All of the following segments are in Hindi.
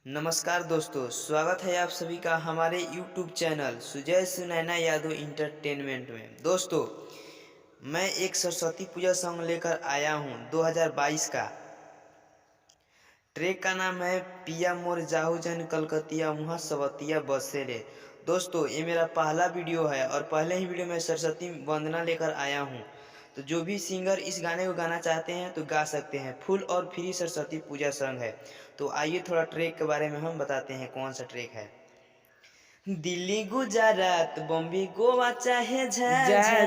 नमस्कार दोस्तों, स्वागत है आप सभी का हमारे YouTube channel Sujay Sunaina Yadav entertainment में। दोस्तों, मैं एक सरस्वती पूजा सॉन्ग लेकर आया हूं 2022 का। ट्रैक का नाम है पिया मोर जाहू जन कलकतिया मुहा सवतिया बसे रे। दोस्तों, ये मेरा पहला वीडियो है और पहले ही वीडियो में सरस्वती वंदना लेकर आया हूं। तो जो भी सिंगर इस गाने को गाना चाहते हैं तो गा सकते हैं। फुल और फ्री सरस्वती पूजा सॉन्ग है। तो आइए थोड़ा ट्रैक के बारे में हम बताते हैं कौन सा ट्रैक है। दिल्ली गुजरात बॉम्बे गोवा चाहे जा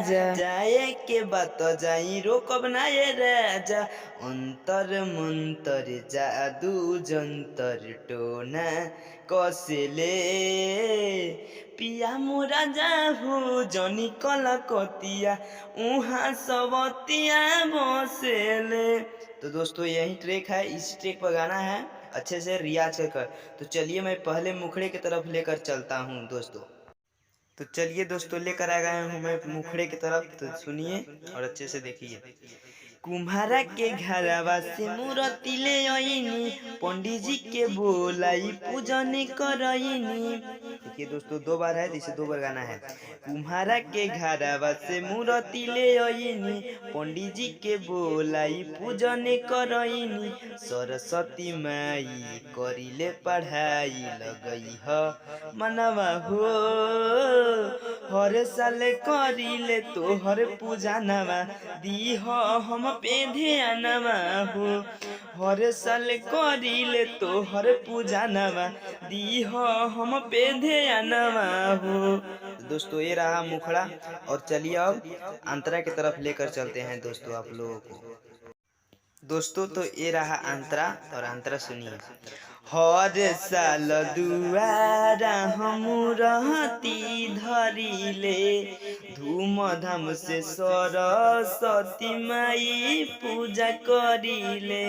जा जाए के बात जाई रोकब ना ये राजा। अंतर मंतर जादू जंतर टोना कसेले पिया मोरा जाहू जनी कलकतिया उहाँ सबतिया बसेले। तो दोस्तों, यही ट्रैक है। इस ट्रैक पर गाना है अच्छे से रियाज कर। तो चलिए मैं पहले मुखड़े की तरफ लेकर चलता हूँ दोस्तों। तो चलिए दोस्तों, लेकर आ गया हूँ मैं मुखड़े की तरफ। तो सुनिए और अच्छे से देखिए। कुम्हारा के घरवा से मूर्ति ले आईनी, पंडित जी के बोलाई पूजन करईनी। देखिए दोस्तों, दो बार है, इसे दो बार गाना है। कुम्हारा के घरवा से मूर्ति ले आईनी, पंडित जी के बोलाई पूजन करईनी। सरस्वती माई करिले पढ़ाई लगई ह मनवा हो, हर साल करिले तोहर पूजा नवा दीह हम पे ध्यानवा हो। हर साल करिले तोहर पूजा नवा दीह हम पे ध्यानवा हो। दोस्तों, ये रहा मुखड़ा और चलिए अब अंतरा की तरफ लेकर चलते हैं दोस्तों आप लोगों को। दोस्तों, तो ये रहा अंतरा और अंतरा सुनिए। हर साल दुआरा हम रहती धरिले, धूमधाम से सरस्वती माई पूजा करिले।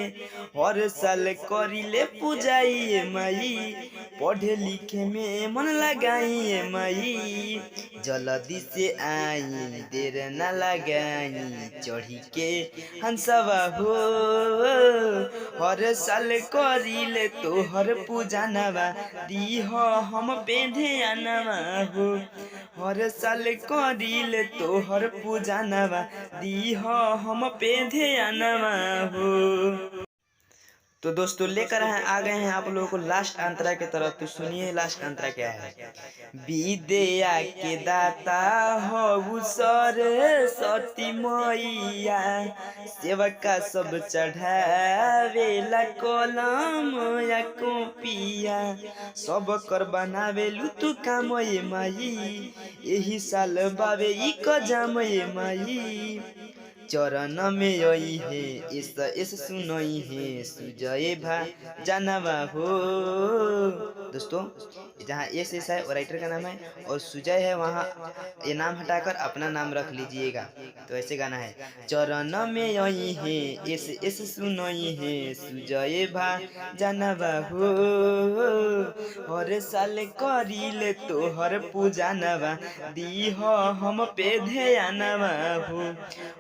हर साल करिले पूजाइए माई, पढ़े लिखे में मन लगाइए माई। जल्दी से आई देर न लगाई, चढ़ी के हंसवा हो। हर साल करिले तोहर पूजा नवा दीह हम पे ध्यानवा हो। हर साल करिले तोहर पूजा नवा दीह हम पे ध्यानवा हो। तो दोस्तों, लेकर आ गए हैं आप लोगों को लास्ट अंतरा की तरफ। तो सुनिए लास्ट अंतरा क्या है। विद्या के दाता हो सरस्वती मैया, सेवका सब चढ़ावेला कलम या कॉपिया। सब कर बनावेलू तू काम ये माई, यही साल बावे ई कजाम ये माई। चरण में यही है इस सुनई है सुजय भा जानवा हो। दोस्तों, जहाँ एस है वो राइटर का नाम है और सुजय है, वहाँ ये नाम हटाकर अपना नाम रख लीजिएगा। तो ऐसे गाना है। चरण में यही है इस सुनई है सुजय भा जानवा हो। हर साल करिले तोहर पूजा नवा दीह हम पे ध्यानवा हो।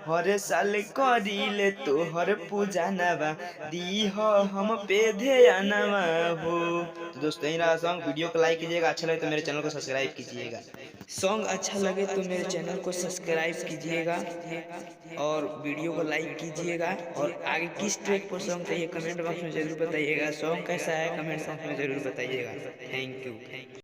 हर साल करिले तोहर पूजा नवा दीह हम पे ध्यानवा हो। तो दोस्तों, यही रहा सॉन्ग। वीडियो को लाइक कीजिएगा, अच्छा लगे तो मेरे चैनल को सब्सक्राइब कीजिएगा। सॉन्ग अच्छा लगे तो मेरे चैनल को सब्सक्राइब कीजिएगा और वीडियो को लाइक कीजिएगा। और आगे किस ट्रैक पर सॉन्ग चाहिए कमेंट बॉक्स में ज़रूर बताइएगा। सॉन्ग कैसा है कमेंट बॉक्स में ज़रूर बताइएगा। Thank you.